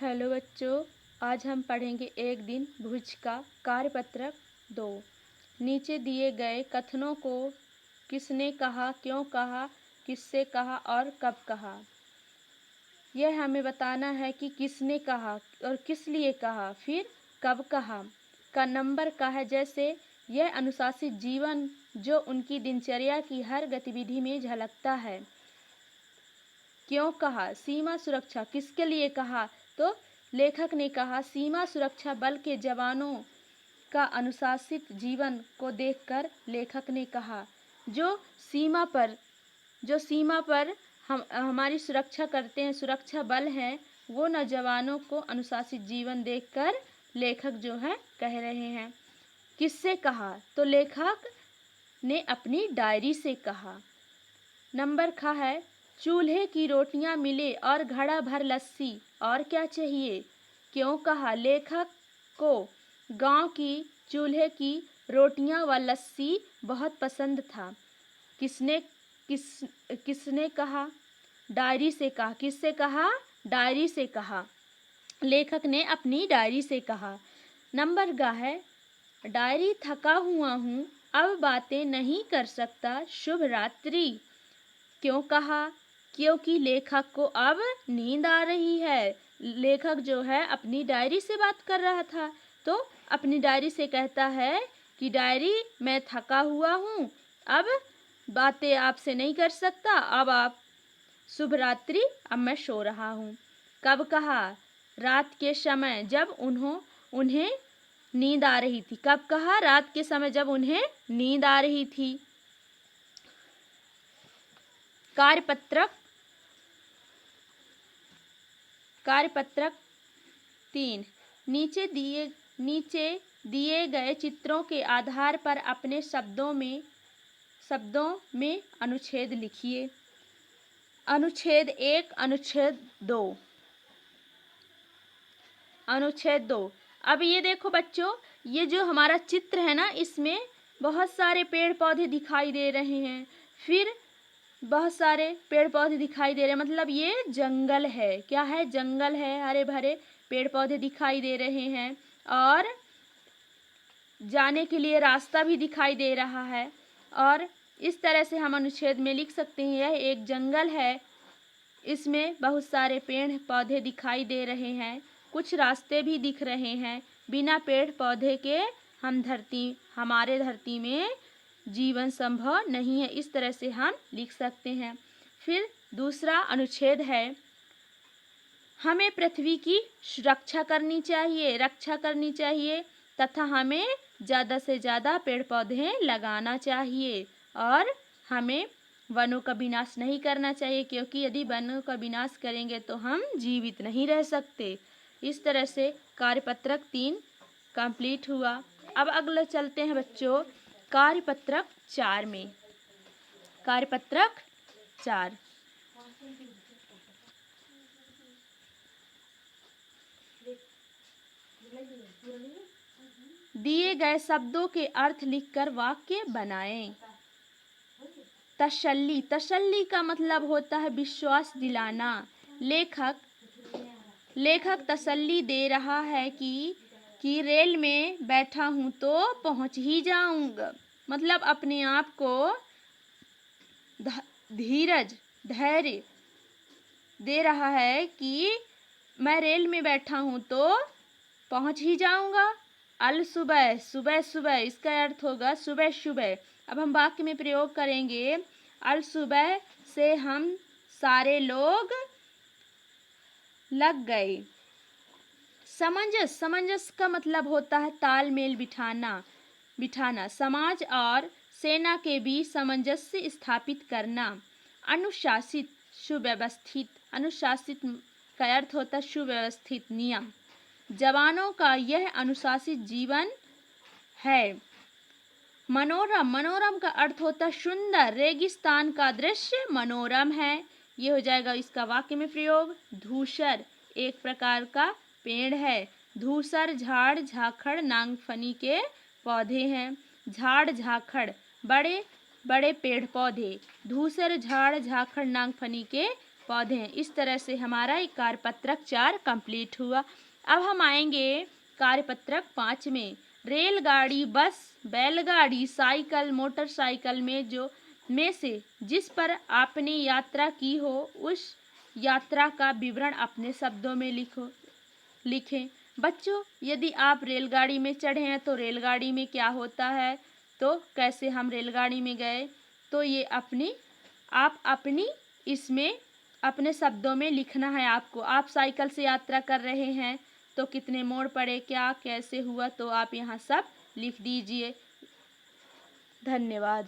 Hello बच्चों, आज हम पढ़ेंगे एक दिन भुज का कार्यपत्रक 2। नीचे दिए गए कथनों को किसने कहा, क्यों कहा, किससे कहा और कब कहा। यह हमें बताना है कि किसने कहा और किस लिए कहा, फिर कब कहा का नंबर का है। जैसे यह अनुशासित जीवन जो उनकी दिनचर्या की हर गतिविधि में झलकता है। क्यों कहा, सीमा सुरक्षा किसके लिए कहा, तो लेखक ने कहा सीमा सुरक्षा बल के जवानों का अनुशासित जीवन को देखकर लेखक ने कहा जो सीमा पर हमारी सुरक्षा करते हैं, सुरक्षा बल हैं, वो नौजवानों को अनुशासित जीवन देखकर लेखक जो है कह रहे हैं। किससे कहा, तो लेखक ने अपनी डायरी से कहा। नंबर खा है, चूल्हे की रोटियां मिले और घड़ा भर लस्सी, और क्या चाहिए। क्यों कहा, लेखक को गांव की चूल्हे की रोटियां व लस्सी बहुत पसंद था। किसने कहा, डायरी से कहा। किससे कहा, डायरी से कहा। लेखक ने अपनी डायरी से कहा। नंबर गा है, डायरी थका हुआ हूँ, अब बातें नहीं कर सकता, शुभ रात्रि। क्यों कहा, क्योंकि लेखक को अब नींद आ रही है। लेखक जो है अपनी डायरी से बात कर रहा था, तो अपनी डायरी से कहता है कि डायरी, मैं थका हुआ हूँ, अब बातें आपसे नहीं कर सकता, अब आप शुभ रात्रि, अब मैं सो रहा हूँ। कब कहा, रात के समय जब उन्हें नींद आ रही थी। कब कहा, रात के समय जब उन्हें नींद आ रही थी। कार्यपत्रक 3। नीचे दिए गए चित्रों के आधार पर अपने शब्दों में अनुच्छेद लिखिए। अनुच्छेद 1, अनुच्छेद 2। अनुच्छेद 2। अब ये देखो बच्चों, ये जो हमारा चित्र है ना, इसमें बहुत सारे पेड़ पौधे दिखाई दे रहे हैं। फिर बहुत सारे पेड़ पौधे दिखाई दे रहे हैं, मतलब ये जंगल है। क्या है, जंगल है। हरे भरे पेड़ पौधे दिखाई दे रहे हैं और जाने के लिए रास्ता भी दिखाई दे रहा है। और इस तरह से हम अनुच्छेद में लिख सकते हैं, यह एक जंगल है, इसमें बहुत सारे पेड़ पौधे दिखाई दे रहे हैं, कुछ रास्ते भी दिख रहे हैं। बिना पेड़ पौधे के हमारे धरती में जीवन संभव नहीं है। इस तरह से हम लिख सकते हैं। फिर दूसरा अनुच्छेद है, हमें पृथ्वी की रक्षा करनी चाहिए तथा हमें ज़्यादा से ज़्यादा पेड़ पौधे लगाना चाहिए और हमें वनों का विनाश नहीं करना चाहिए, क्योंकि यदि वनों का विनाश करेंगे तो हम जीवित नहीं रह सकते। इस तरह से कार्यपत्रक 3 कंप्लीट हुआ। अब अगले चलते हैं बच्चों कार्यपत्रक 4 में। कार्यपत्रक 4। दिए गए शब्दों के अर्थ लिखकर वाक्य बनाएं। तसल्ली का मतलब होता है विश्वास दिलाना। लेखक तसल्ली दे रहा है कि रेल में बैठा हूँ तो पहुँच ही जाऊंगा। मतलब अपने आप को धैर्य दे रहा है कि मैं रेल में बैठा हूँ तो पहुँच ही जाऊंगा। अल सुबह, सुबह, इसका अर्थ होगा सुबह। अब हम वाक्य में प्रयोग करेंगे, अल सुबह से हम सारे लोग लग गए। समंजस का मतलब होता है तालमेल बिठाना, समाज और सेना के बीच सामंजस्य स्थापित करना। अनुशासित का अर्थ होता है सुव्यवस्थित नियम। जवानों का यह अनुशासित जीवन है। मनोरम का अर्थ होता है सुंदर, रेगिस्तान का दृश्य मनोरम है। ये हो जाएगा इसका वाक्य में प्रयोग। धूसर एक प्रकार का पेड़ है। धूसर झाड़ झाखड़ नांगफनी के पौधे हैं। झाड़ झाखड़ बड़े बड़े पेड़ पौधे, धूसर झाड़ झाखड़ नांगफनी के पौधे हैं। इस तरह से हमारा ये कार्यपत्रक 4 कंप्लीट हुआ। अब हम आएंगे कार्यपत्रक 5 में। रेलगाड़ी, बस, बैलगाड़ी, साइकिल, मोटरसाइकिल में से जिस पर आपने यात्रा की हो उस यात्रा का विवरण अपने शब्दों में लिखें। बच्चों, यदि आप रेलगाड़ी में चढ़े हैं तो रेलगाड़ी में क्या होता है, तो कैसे हम रेलगाड़ी में गए, तो ये आप अपनी इसमें अपने शब्दों में लिखना है आपको। आप साइकिल से यात्रा कर रहे हैं तो कितने मोड़ पड़े, क्या कैसे हुआ, तो आप यहाँ सब लिख दीजिए। धन्यवाद।